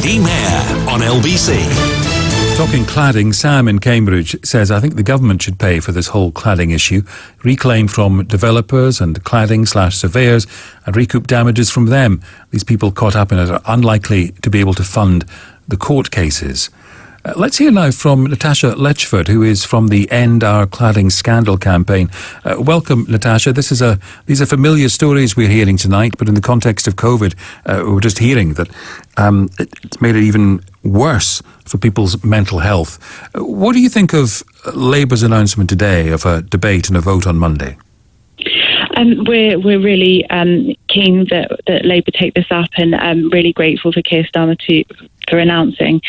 Lady Mair on LBC. Talking cladding, Sam in Cambridge says, I think the government should pay for this whole cladding issue, reclaim from developers and cladding/surveyors and recoup damages from them. These people caught up in it are unlikely to be able to fund the court cases. Let's hear now from Natasha Letchford, who is from the End Our Cladding Scandal campaign. Welcome, Natasha. These are familiar stories we're hearing tonight, but in the context of COVID, we're just hearing that it's made it even worse for people's mental health. What do you think of Labour's announcement today of a debate and a vote on Monday? We're really keen that Labour take this up, and really grateful for Keir Starmer for announcing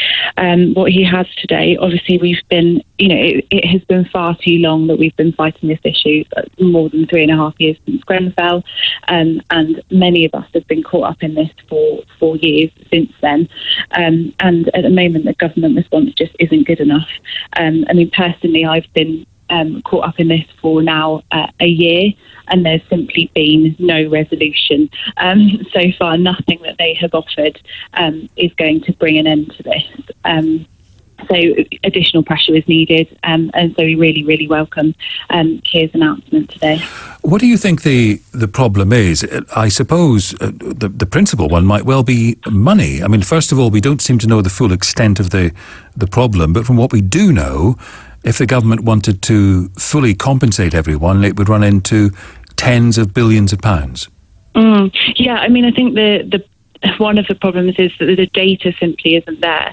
what he has today. Obviously, we've been, it has been far too long that we've been fighting this issue, more than 3.5 years since Grenfell, and many of us have been caught up in this for years since then. And at the moment, the government response just isn't good enough. Personally, I've been caught up in this for now a year, and there's simply been no resolution. So far, nothing that they have offered is going to bring an end to this. So additional pressure is needed, and so we really, really welcome Keir's announcement today. What do you think the problem is? I suppose the principal one might well be money. I mean, first of all, we don't seem to know the full extent of the problem, but from what we do know, if the government wanted to fully compensate everyone, it would run into tens of billions of pounds. Yeah, I think the one of the problems is that the data simply isn't there.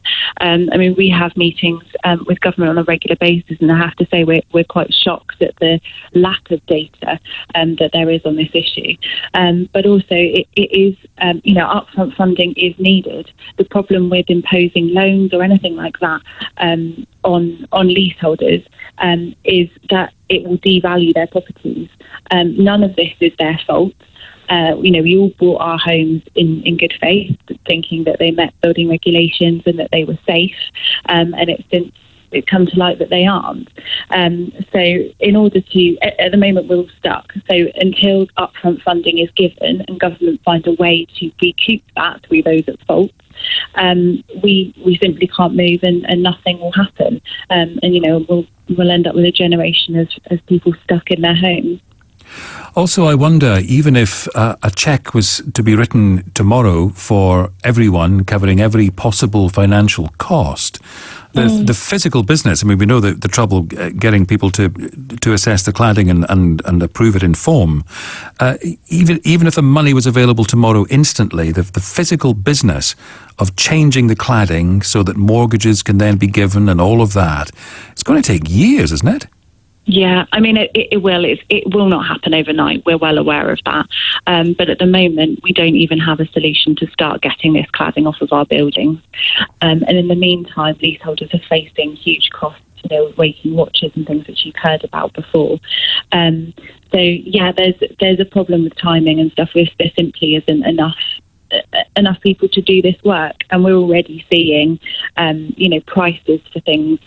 We have meetings with government on a regular basis, and I have to say we're quite shocked at the lack of data that there is on this issue. But also it is, upfront funding is needed. The problem with imposing loans or anything like that on leaseholders is that it will devalue their properties. None of this is their fault. We all bought our homes in good faith, thinking that they met building regulations and that they were safe, and it's since come to light that they aren't. So in order to, at the moment we're all stuck. So until upfront funding is given and government find a way to recoup that through those at fault, we simply can't move, and nothing will happen. We'll end up with a generation of people stuck in their homes. Also, I wonder, even if a cheque was to be written tomorrow for everyone, covering every possible financial cost, the physical business, we know the trouble getting people to assess the cladding and approve it in form. Even if the money was available tomorrow instantly, the physical business of changing the cladding so that mortgages can then be given and all of that, it's going to take years, isn't it? Yeah, it will. It will not happen overnight. We're well aware of that. But at the moment, we don't even have a solution to start getting this cladding off of our buildings. And in the meantime, leaseholders are facing huge costs, waiting watches and things which you've heard about before. So yeah, there's a problem with timing and stuff. There simply isn't enough people to do this work, and we're already seeing, prices for things.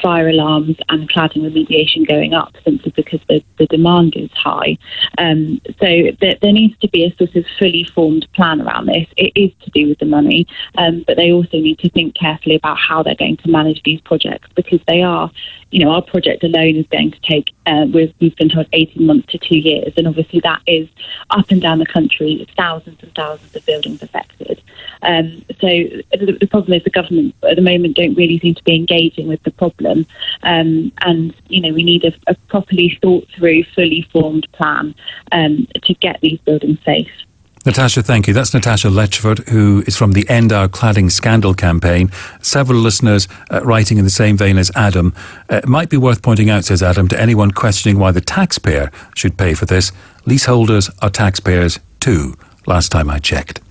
Fire alarms and cladding remediation going up simply because the demand is high. So there needs to be a sort of fully formed plan around this. It is to do with the money, but they also need to think carefully about how they're going to manage these projects, because they are, our project alone is going to take, we've been told 18 months to 2 years, and obviously that is up and down the country, thousands and thousands of buildings affected. So the problem is the government at the moment don't really seem to be engaging with the problem, and we need a properly thought through, fully formed plan to get these buildings safe. Natasha, thank you. That's Natasha Letchford, who is from the End Our Cladding Scandal campaign. Several listeners writing in the same vein as Adam. It might be worth pointing out, says Adam, to anyone questioning why the taxpayer should pay for this, leaseholders are taxpayers too, last time I checked.